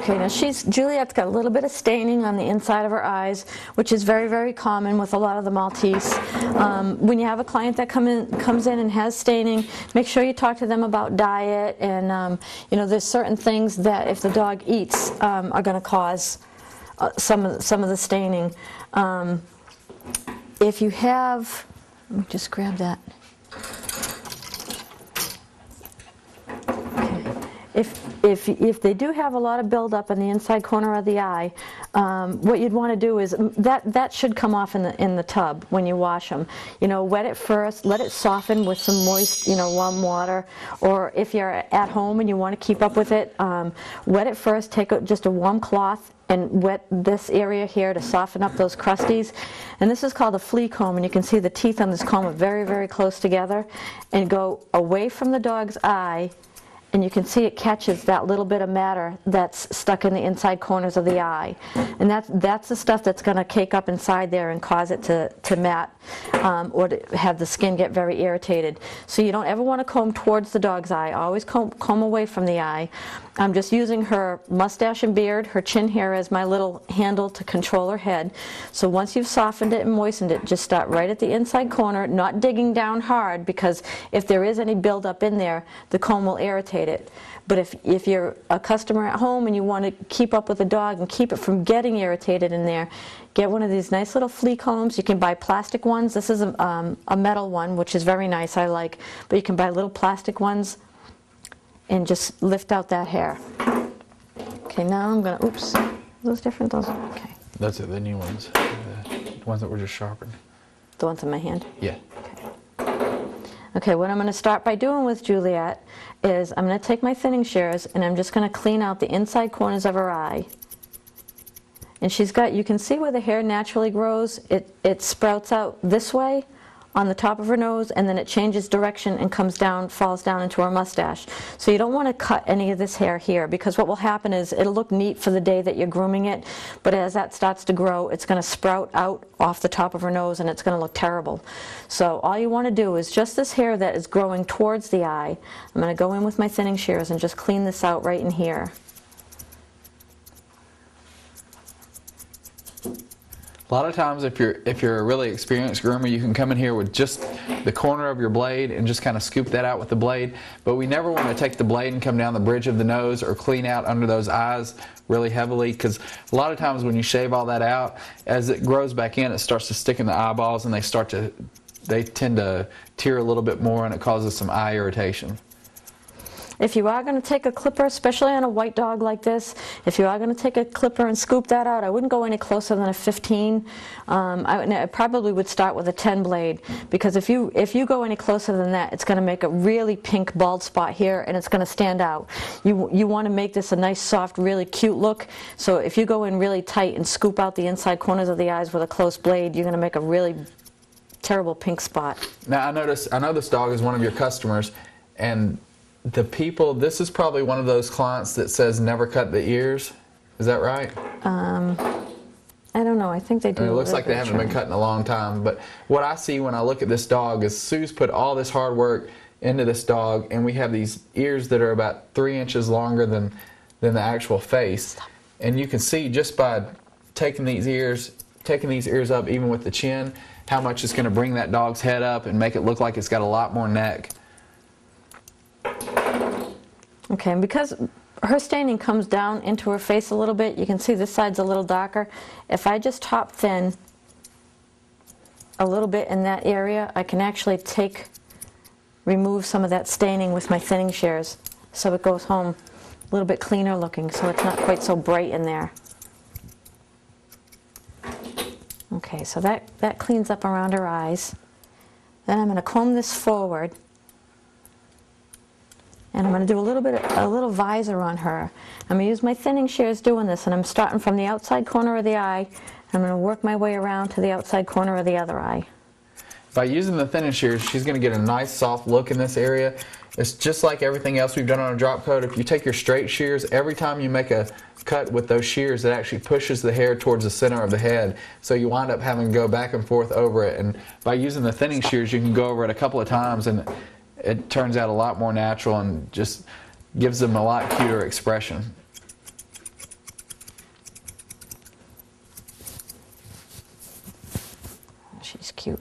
Okay, now Juliet's got a little bit of staining on the inside of her eyes, which is very, very common with a lot of the Maltese. When you have a client that comes in and has staining, make sure you talk to them about diet, and you know, there's certain things that if the dog eats are going to cause some of the staining. If you have, let me just grab that. If they do have a lot of buildup in the inside corner of the eye, what you'd want to do is that should come off in the tub when you wash them. You know, wet it first, let it soften with some moist, you know, warm water. Or if you're at home and you want to keep up with it, wet it first. Take just a warm cloth and wet this area here to soften up those crusties. And this is called a flea comb, and you can see the teeth on this comb are very, very close together. And go away from the dog's eye, and you can see it catches that little bit of matter that's stuck in the inside corners of the eye. And that's the stuff that's going to cake up inside there and cause it to mat or to have the skin get very irritated. So you don't ever want to comb towards the dog's eye. Always comb away from the eye. I'm just using her mustache and beard, her chin hair as my little handle to control her head. So once you've softened it and moistened it, just start right at the inside corner, not digging down hard, because if there is any buildup in there, the comb will irritate it. But if you're a customer at home and you want to keep up with the dog and keep it from getting irritated in there, get one of these nice little flea combs. You can buy plastic ones. This is a metal one, which is very nice, I like. But you can buy little plastic ones and just lift out that hair. Okay, now I'm going to, oops, those different, those, okay. That's it, the new ones, the ones that were just sharpened. The ones in my hand? Yeah. Okay, what I'm going to start by doing with Juliet is I'm going to take my thinning shears and I'm just going to clean out the inside corners of her eye. And she's got, you can see where the hair naturally grows. It sprouts out this way on the top of her nose, and then it changes direction and comes down, falls down into her mustache. So you don't want to cut any of this hair here, because what will happen is it'll look neat for the day that you're grooming it, but as that starts to grow, it's going to sprout out off the top of her nose and it's going to look terrible. So all you want to do is just this hair that is growing towards the eye, I'm going to go in with my thinning shears and just clean this out right in here. A lot of times if you're a really experienced groomer, you can come in here with just the corner of your blade and just kind of scoop that out with the blade. But we never want to take the blade and come down the bridge of the nose or clean out under those eyes really heavily, because a lot of times when you shave all that out, as it grows back in, it starts to stick in the eyeballs and they tend to tear a little bit more, and it causes some eye irritation. If you are going to take a clipper, especially on a white dog like this, if you are going to take a clipper and scoop that out, I wouldn't go any closer than a 15. I probably would start with a 10 blade, because if you go any closer than that, it's going to make a really pink bald spot here, and it's going to stand out. You want to make this a nice, soft, really cute look. So if you go in really tight and scoop out the inside corners of the eyes with a close blade, you're going to make a really terrible pink spot. Now I know this dog is one of your customers, and this is probably one of those clients that says never cut the ears. Is that right? I don't know. I think they do. It looks like they haven't been cut in a long time. But what I see when I look at this dog is Sue's put all this hard work into this dog, and we have these ears that are about 3 inches longer than the actual face. And you can see just by taking these ears up, even with the chin, how much it's going to bring that dog's head up and make it look like it's got a lot more neck. Okay, and because her staining comes down into her face a little bit, you can see this side's a little darker. If I just top thin a little bit in that area, I can actually remove some of that staining with my thinning shears, so it goes home a little bit cleaner looking, so it's not quite so bright in there. Okay, so that cleans up around her eyes. Then I'm going to comb this forward. And I'm going to do a little visor on her. I'm going to use my thinning shears doing this, and I'm starting from the outside corner of the eye. I'm going to work my way around to the outside corner of the other eye. By using the thinning shears, she's going to get a nice soft look in this area. It's just like everything else we've done on a drop coat. If you take your straight shears, every time you make a cut with those shears, it actually pushes the hair towards the center of the head. So you wind up having to go back and forth over it. And by using the thinning shears, you can go over it a couple of times, and it turns out a lot more natural and just gives them a lot cuter expression. she's cute.